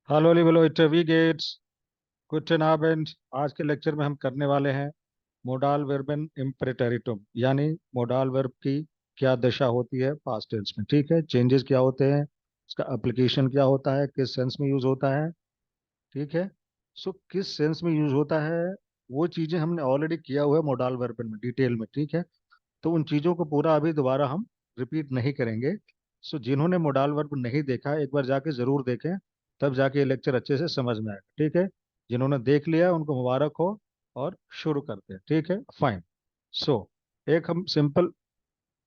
Hello लिबलो वी गेट्स गुड एंड आज के लेक्चर में हम करने वाले हैं मोडाल वर्बन इम्पेरेटरिटुम यानी मोडाल वर्ब की क्या दशा होती है पास्ट टेंस में। ठीक है, चेंजेस क्या होते हैं, उसका एप्लीकेशन क्या होता है, किस सेंस में यूज होता है। ठीक है, सो किस सेंस में यूज होता है वो चीजें हमने ऑलरेडी किया हुआ है मोडाल वर्बन में डिटेल में। ठीक है, तो उन चीजों को पूरा अभी दोबारा हम रिपीट नहीं करेंगे। सो जिन्होंने मोडाल वर्ब नहीं देखा एक बार जाके जरूर देखें, तब जाके ये लेक्चर अच्छे से समझ में आएगा। ठीक है, जिन्होंने देख लिया उनको मुबारक हो और शुरू करते हैं। ठीक है, फाइन। सो एक हम सिंपल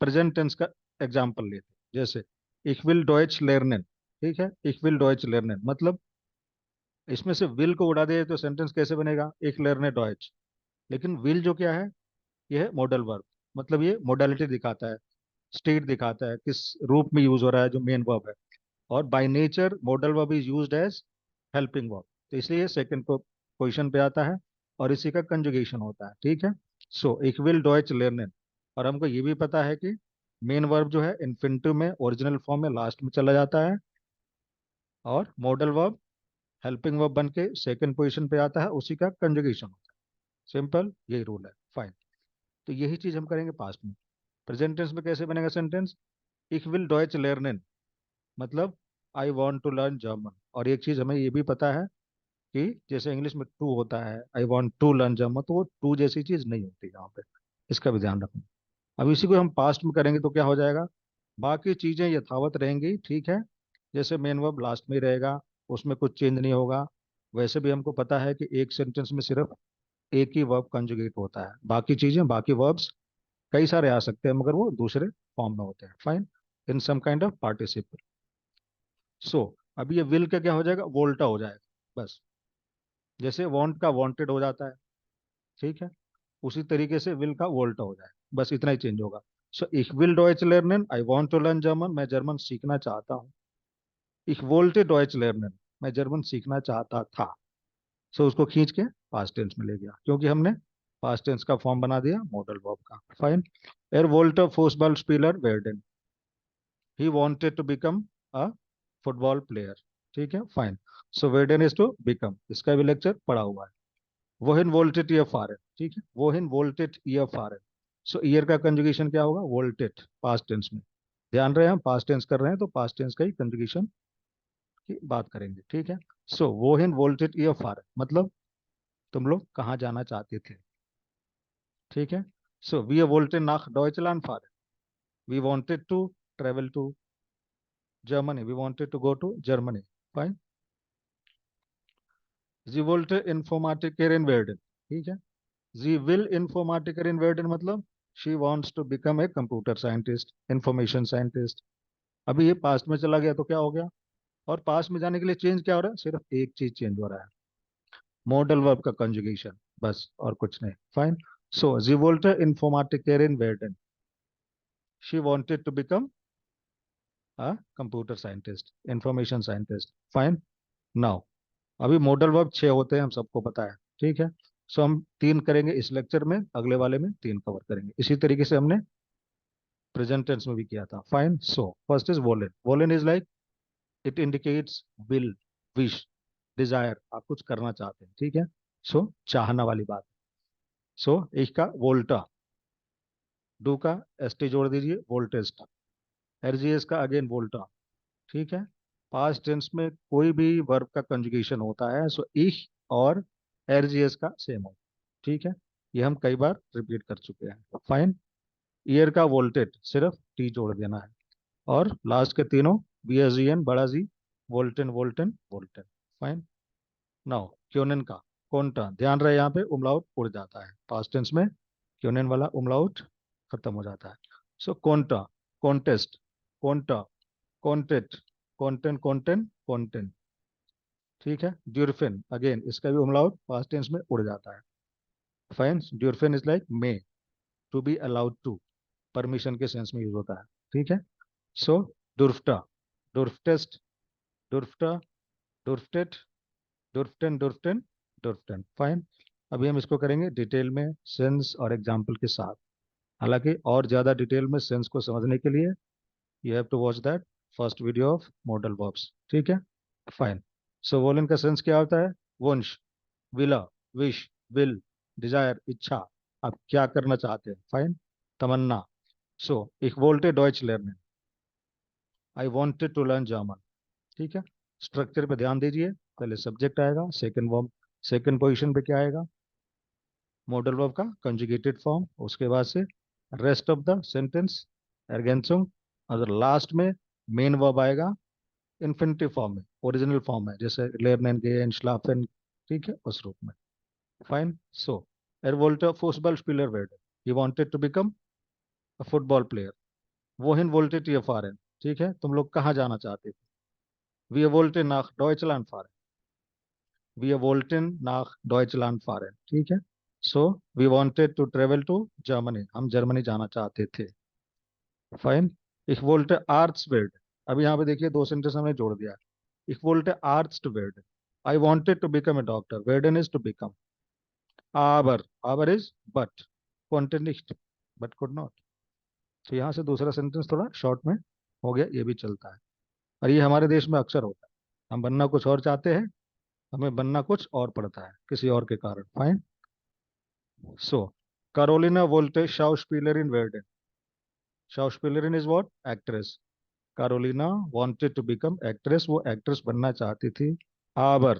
प्रेजेंट टेंस का एग्जांपल लेते हैं, जैसे इक विल डॉइच लेर्नेन। ठीक है, इक विल डॉइच लेर्नेन मतलब इसमें से विल को उड़ा दे तो सेंटेंस कैसे बनेगा, इक लेर्ने डॉइच। लेकिन विल जो क्या है, ये है मॉडल वर्ब, मतलब ये मोडालिटी दिखाता है, स्टेट दिखाता है, किस रूप में यूज हो रहा है, जो मेन वर्ब है। और by nature modal verb is used as helping verb, तो इसलिए सेकंड पोजीशन पे आता है और इसी का कंजुगेशन होता है। ठीक है, सो इक विल डॉइच लर्नन। और हमको ये भी पता है कि मेन वर्ब जो है इन्फिनिटिव में ओरिजिनल फॉर्म में लास्ट में चला जाता है और मॉडल वर्ब हेल्पिंग वर्ब बन के सेकंड पोजीशन पे आता है, उसी का कंजुगेशन होता है। सिंपल यही रूल है, फाइन। तो यही चीज हम करेंगे पास्ट में। प्रेजेंट टेंस में कैसे बनेगा सेंटेंस, इक विल डॉइच लर्नन मतलब I want to learn German. और एक चीज हमें ये भी पता है कि जैसे इंग्लिश में टू होता है, I want to learn German, तो वो टू जैसी चीज नहीं होती यहाँ पे, इसका भी ध्यान रखना। अब इसी को हम पास्ट में करेंगे तो क्या हो जाएगा, बाकी चीजें यथावत रहेंगी। ठीक है, जैसे मेन वर्ब लास्ट में ही रहेगा, उसमें कुछ चेंज नहीं होगा। वैसे भी हमको पता है कि एक सेंटेंस में सिर्फ एक ही वर्ब कंजुगेट होता है, बाकी चीजें बाकी वर्ब्स कई सारे आ सकते हैं मगर वो दूसरे फॉर्म में होते हैं, fine, in some kind of participle. So अब ये विल का क्या हो जाएगा, वोल्टा हो जाएगा बस। जैसे वांट का वांटेड हो जाता है, ठीक है, उसी तरीके से विल का वोल्टा हो जाएगा, बस इतना ही चेंज होगा। सो इक विल डॉइच लर्नन, I want to learn German, मैं जर्मन सीखना चाहता हूँ। इक वोल्टे डॉइच लर्नन, मैं जर्मन सीखना चाहता था। सो उसको खींच के पास्ट टेंस में ले गया, क्योंकि हमने पास्ट टेंस का फॉर्म बना दिया मॉडल वर्ब का, फाइन। एर वोल्टर फुटबॉल स्पीलर वेर्डन, he wanted to become a football player. ठीक है, फाइन। सो वेर्डन इज टू बिकम, इसका भी लेक्चर पढ़ा हुआ है। वोहिन वोल्टेट ईयर फॉरेन, ठीक है, वोहिन वोल्टेट ईयर फॉरेन। सो ईयर का कंजुगेशन क्या होगा, वोल्टेट, पास्ट टेंस में। ध्यान रहे हम पास्ट टेंस कर रहे हैं तो पास्ट टेंस का ही कंजुगेशन की बात करेंगे। ठीक है, सो वोहिन वोल्टेट ईयर फॉरेन मतलब तुम लोग कहाँ जाना चाहते थे। ठीक है, सो वी वोल्टेड नाख डॉइचलैंड फॉरेन, we wanted to travel to Germany, we wanted to go to Germany, fine. जी वोल्टेड इन्फॉर्मेटिकर इन वेर्डन, ठीक है, जी विल इन्फॉर्मेटिकर इन वेर्डन मतलब she wants to become a computer scientist, information scientist. अभी ये पास्ट में चला गया तो क्या हो गया, और पास्ट में जाने के लिए चेंज क्या हो रहा है, सिर्फ एक चीज चेंज हो रहा है, मॉडल वर्ब का कंजुगेशन, बस और कुछ नहीं, फाइन। सो जी वोल्टेड इन्फॉर्मेटिकर इन वेर्डन, she wanted to become a computer scientist, information scientist, fine. Now अभी मॉडल वर्ब 6 होते हैं, हम सबको पता है। ठीक है, सो हम 3 करेंगे इस लेक्चर में, अगले वाले में 3 कवर करेंगे, इसी तरीके से हमने प्रेजेंट टेंस में भी किया था, फाइन। सो फर्स्ट इज वोलेन, वोलेन is like it indicates will, wish, desire, आप कुछ करना चाहते हैं। ठीक है, सो चाहना वाली बात। सो एक का वोल्टा, डू का एस टी जोड़ दीजिए, वोल्टेस्ट। एरजीएस का अगेन वोल्टा। ठीक है, पास्ट टेंस में कोई भी वर्ब का कंजुगेशन होता है सो इश और एरजीएस का सेम हो। ठीक है, ये हम कई बार रिपीट कर चुके हैं, फाइन। ईयर का वोल्टेड सिर्फ टी जोड़ देना है, और लास्ट के तीनों बी एस जी एन बड़ा जी, वोल्टेन वोल्टेन वोल्टेन, फाइन। नाउ क्योनेन का कोंटा, ध्यान रहे यहाँ पे उमलाउट उड़ जाता है पास्ट टेंस में, क्योनेन वाला उमलाउट खत्म हो जाता है। सो कोंटा, कॉन्टेस्ट, कोंटा, कॉन्टेट, कॉन्टेंट कॉन्टेंट कॉन्टेंट। ठीक है, ड्यूरफिन अगेन इसका भी उमलाउट पास्ट टेंस में उड़ जाता है, फाइन। ड्यूरफिन is like may, to be allowed to, permission के सेंस में यूज होता है। ठीक है, सो डुर्फ्टा, डुर्फ्टेस्ट, डुर्फ्टा, डुर्फ्टेट, डुर्फ्टेन डुर्फ्टेन डुर्फ्टेन, फाइन। अभी हम इसको करेंगे डिटेल में सेंस और एग्जाम्पल के साथ। हालांकि और ज्यादा डिटेल में सेंस को समझने के लिए you have to watch that first video of modal verbs. ठीक है, फाइन। सो वोलन का सेंस क्या होता है? वंश, विला, विश, विल, डिजायर, इच्छा। आप क्या करना चाहते हैं? फाइन, तमन्ना। So ich wollte Deutsch lernen, I wanted to learn German. ठीक है, स्ट्रक्चर पे ध्यान दीजिए। पहले सब्जेक्ट आएगा, सेकंड वर्ब, सेकंड पोजीशन पे क्या आएगा? मॉडल वर्ब का कंजुगेटेड फॉर्म। उसके बाद से रेस्ट ऑफ द सेंटेंस एर्गेंसुम, और लास्ट में मेन वर्ब आएगा इन्फिनिटिव फॉर्म में, ओरिजिनल फॉर्म है, जैसे लेरनेन, गेन, schlafen। ठीक है, उस रूप में। Fine. So er wollte Fußballspieler werden, he wanted to become a football player। wohin wolltet ihr fahren? ठीक है, तुम लोग कहाँ जाना चाहते थे? wir wollten nach Deutschland fahren, wir wollten nach Deutschland fahren। ठीक है, so we wanted to travel to Germany, हम जर्मनी जाना चाहते थे। Fine. ich wollte Arzt werden, अब यहाँ पे देखिए दो सेंटेंस हमने जोड़ दिया। ich wollte Arzt werden, I wanted to become a doctor, werden is to become, aber is but, konnte nicht, but could not। तो यहाँ से दूसरा सेंटेंस थोड़ा शॉर्ट में हो गया, ये भी चलता है। और ये हमारे देश में अक्सर होता है, हम बनना कुछ और चाहते हैं, हमें बनना कुछ और पड़ता है किसी और के कारण। Fine. So Carolina wollte Schauspielerin werden, Schauspielerin is what? Actress। Carolina wanted to become actress, वो एक्ट्रेस बनना चाहती थी। aber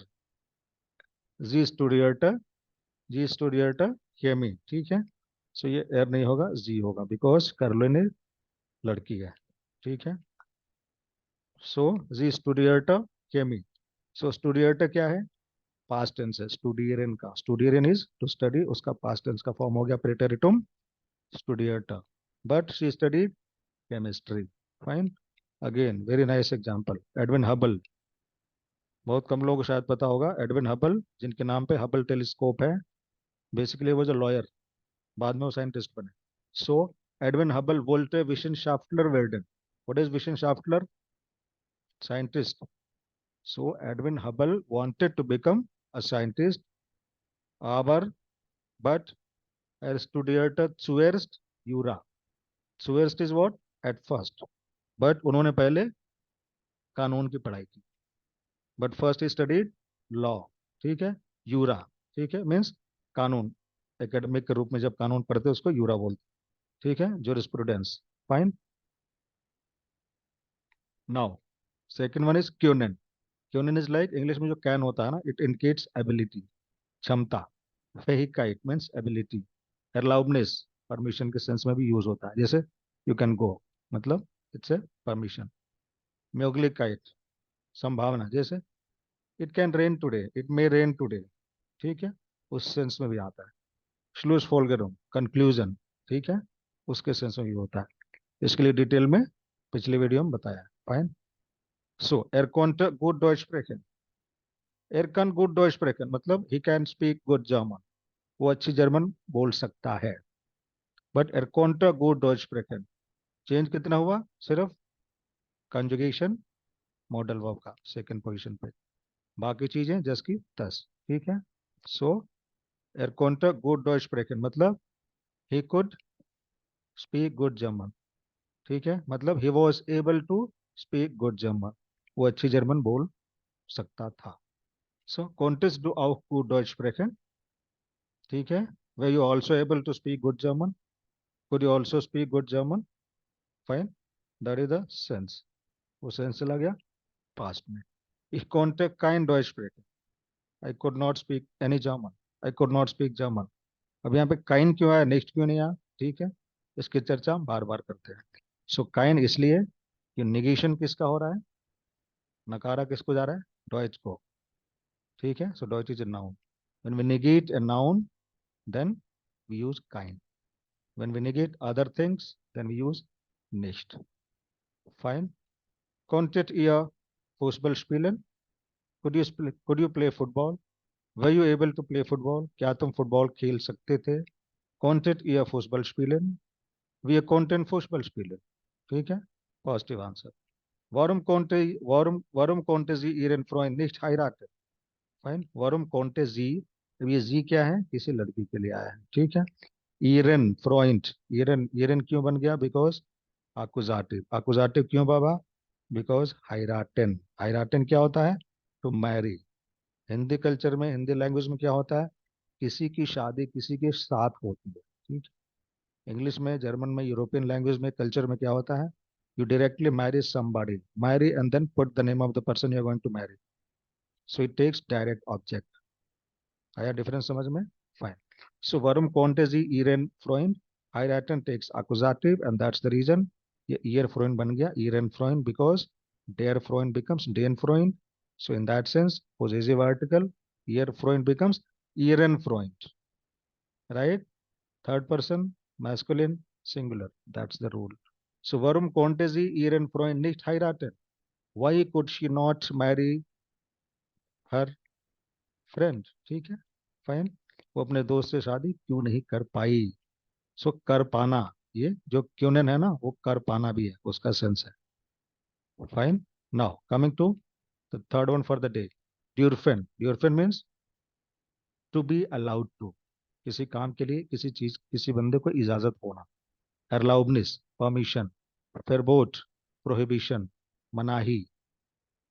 sie studierte, जी स्टूडिएट केमी। ठीक है, सो ये एर नहीं होगा, जी होगा, बिकॉज कैरोलिन लड़की है। ठीक है, सो जी स्टूडिएट केमी। सो स्टूडिएट क्या है? पास्ट टेंस है स्टूडियरन का, स्टूडियरन इज टू स्टडी, उसका पास्ट टेंस का फॉर्म हो गया प्रेटेरिटुम स्टूडिएट, but she studied chemistry. Fine. Again very nice example, Edwin Hubble. बहुत कम लोगों को शायद पता होगा, एडविन हबल जिनके नाम पे हबल टेलीस्कोप है, बेसिकली वो जो लॉयर, बाद में वो साइंटिस्ट बने। सो एडविन हबल वोल्टे विशनशाफ्टलर वेर्डन, व्हाट इज विशनशाफ्टलर? Scientist. So Edwin Hubble wanted to become a scientist, aber but er studierte zuerst Jura। zuerst is what? at first, but उन्होंने पहले कानून की पढ़ाई की, but first he studied law. ठीक है, यूरा। ठीक है, मीन्स कानून, एकेडमिक के रूप में जब कानून पढ़ते हैं उसको यूरा बोलते हैं। ठीक है, jurisprudence. Fine. Now second one is क्यूनेन। क्यूनेन इज लाइक, इंग्लिश में जो कैन होता है ना, इट इंडिकेट्स एबिलिटी, क्षमता। फेहिकाइट मीन्स एबिलिटी। एरलाउबनेस, परमिशन के सेंस में भी यूज होता है, जैसे यू कैन गो, मतलब इट्स ए परमिशन। म्योग्लिकाइट, संभावना, जैसे it can rain today, it may rain today. ठीक है, उस सेंस में भी आता है। श्लूस फोल्गेरुम, कंक्लूजन। ठीक है, उसके सेंस में भी होता है। इसके लिए डिटेल में पिछले वीडियो में बताया। फाइन। सो एर konnte गुड डॉइच स्प्रेकन, एर kann गुड डॉइच स्प्रेकन मतलब he can speak good German, वो अच्छी जर्मन बोल सकता है। बट एर konnte गुड डॉइच स्प्रेकन, चेंज कितना हुआ? सिर्फ कंजुगेशन मॉडल वर्ब का सेकंड पोजीशन पे, बाकी चीजें जस की तस। ठीक है, सो एर konnte गुड डॉइच स्प्रेकन मतलब he could speak good German. ठीक है, मतलब he was able to speak good German, वो अच्छी जर्मन बोल सकता था। सो konntest du auch gut Deutsch sprechen? ठीक है, were you also able to speak good German? Could you also speak good German? Fine, that is the sense। वो sense चला गया पास्ट में। Ich konnte kein Deutsch sprechen, I could not speak any German, I could not speak German। अब यहाँ पे Kine क्यों आया, next क्यों नहीं आया? ठीक है, इसकी चर्चा हम बार बार करते हैं। सो काइन इसलिए कि निगेशन किसका हो रहा है, नकारा किसको जा रहा है? डॉइच को। ठीक है, so Deutsch is a noun, when we negate a noun then we use काइन, when we negate other things then we use nicht। fine। konntet ihr Fußball spielen? Could you play football? Were you able to play football? क्या तुम football खेल सकते थे? konntet ihr Fußball spielen? Wir konnten Fußball spielen। ठीक है, positive answer. warum konnte sie ihren Freund nicht heiraten? Fine, warum konnte sie, अब ये जी क्या है? किसी लड़की के लिए आया है। ठीक है, ईरन फ्रॉइंट, ईरन, ईरन क्यों बन गया? बिकॉज आकुजाटिव, आकुजाटिव क्यों बाबा? बिकॉज हाइराटन, हाइराटन क्या होता है? To marry. हिंदी कल्चर में, हिंदी लैंग्वेज में क्या होता है, किसी की शादी किसी के साथ होती है, ठीक। इंग्लिश में, जर्मन में, यूरोपियन लैंग्वेज में, कल्चर में क्या होता है, you directly marry somebody, marry and then put the name of the person you are going to marry, so it takes direct object. आया डिफरेंस समझ में? फाइन। सो वरुम कॉन्टेजी ईरेन फ्रोइन, हाइराटन टेक्स अकुजाटिव एंड दैट्स द रीजन ये ईयर फ्रोइन बन गया ईरेन फ्रोइन, बिकॉज डेयर फ्रोइन बिकम्स डेन फ्रोइन, so in that sense possessive article ear freund becomes ihren freund, right? Third person masculine singular, that's the rule. So warum konnte sie ihren freund nicht heiraten? Why could she not marry her friend? ठीक है, fine. वो अपने दोस्त से शादी क्यों नहीं कर पाई? सो कर पाना, ये जो क्योंन है ना, वो कर पाना भी है, उसका सेंस है। Fine. Now coming to the third one for the day, ड्यूरफेन। ड्यूरफेन means to be allowed to, किसी काम के लिए किसी चीज, किसी बंदे को इजाजत होना। अलाउडनेस, परमिशन। फेरबोट, प्रोहिबिशन, मनाही,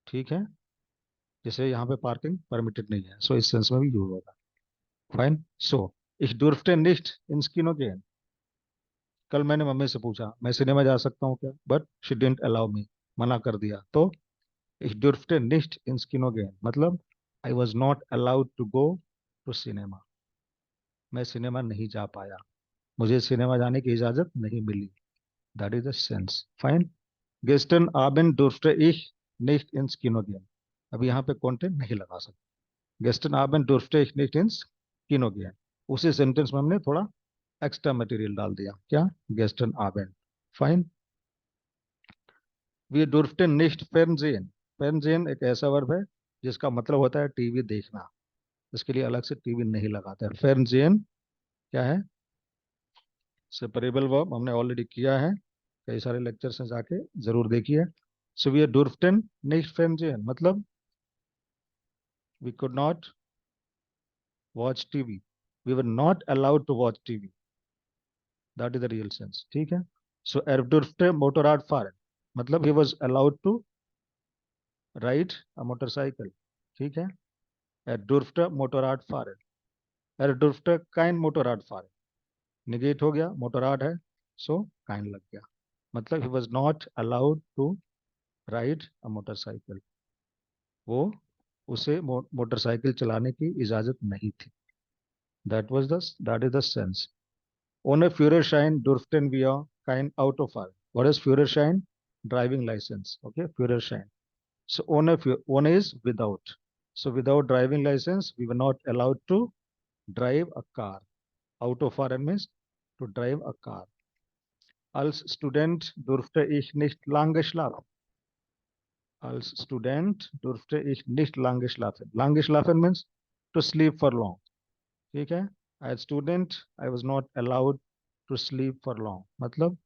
ठीक है। जैसे यहाँ पे पार्किंग परमिटेड नहीं है, सो इस सेंस में भी यूज होगा। फाइन। सो ich durfte nicht ins Kino gehen। कल मैंने मम्मी से पूछा मैं सिनेमा जा सकता हूँ क्या, but she didn't allow me, मना कर दिया। तो ich durfte nicht ins Kino gehen मतलब I was not allowed to go to cinema, मैं सिनेमा नहीं जा पाया, मुझे सिनेमा जाने की इजाजत नहीं मिली। That is the sense. Fine. गेस्टन आबेन durfte ich nicht ins Kino gehen, अब यहाँ पे कॉन्टेंट नहीं लगा सकते। गेस्टन आबेन durfte ich nicht ins Kino gehen, उसी सेंटेंस में हमने थोड़ा एक्स्ट्रा मटेरियल डाल दिया, क्या, गेस्टन आबेन। फाइन। वी durfte nicht fernsehen। fernsehen एक ऐसा वर्ब है जिसका मतलब होता है टीवी देखना, इसके लिए अलग से टीवी नहीं लगाते हैं। fernsehen क्या है, सेपरेबल वर्ब, हमने ऑलरेडी किया है, कई सारे लेक्चर्स में जाके जरूर देखिए। So we durften nicht fernsehen मतलब we could not watch TV, we were not allowed to watch TV, that is the real sense, ठीक है। So er durfte Motorrad fahren मतलब he was allowed to ride a motorcycle, ठीक है। er durfte Motorrad fahren, er durfte kein Motorrad fahren, negate हो गया, मोटोराड है, so काइन लग गया, मतलब he was not allowed to ride a motorcycle, वो उसे मोटरसाइकिल चलाने की इजाजत नहीं थी। That is the sense. Ohne Führerschein durften wir kein Auto fahren. What is Führerschein? Driving license. Okay, Führerschein. So ohne is without. So without driving license, we were not allowed to drive a car. Auto fahren means to drive a car. Als Student durfte ich nicht lange schlafen. Als Student durfte ich nicht lange schlafen. Lange schlafen means to sleep for long. ठीक है। As student, I was not allowed to sleep for long. मतलब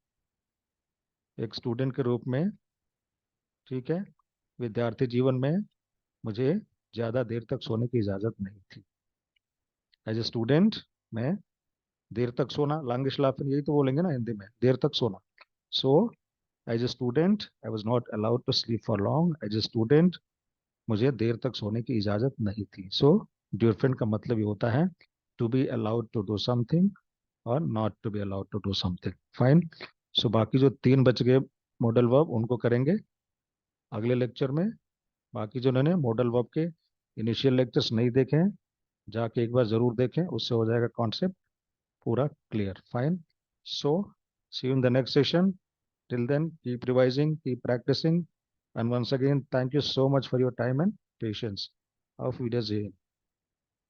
एक student के रूप में, ठीक है, विद्यार्थी जीवन में मुझे ज्यादा देर तक सोने की इजाजत नहीं थी। एज ए स्टूडेंट मैं देर तक सोना, लैंग schlafen यही तो बोलेंगे ना हिंदी में, देर तक सोना। So as a student I was not allowed to sleep for long, as a student मुझे देर तक सोने की इजाजत नहीं थी। सो ड्यूरफेंट का मतलब ये होता है to be allowed to do something और not to be allowed to do something. Fine. So बाकी जो तीन बच गए मॉडल वर्ब उनको करेंगे अगले लेक्चर में। बाकी जो उन्होंने मॉडल वर्ब के इनिशियल लेक्चर्स नहीं देखे हैं, जाके एक बार जरूर देखें, उससे हो जाएगा कॉन्सेप्ट पूरा clear. Fine. So see you in the next session. Till then keep revising, keep practicing, and once again thank you so much for your time and patience. Auf Wiedersehen.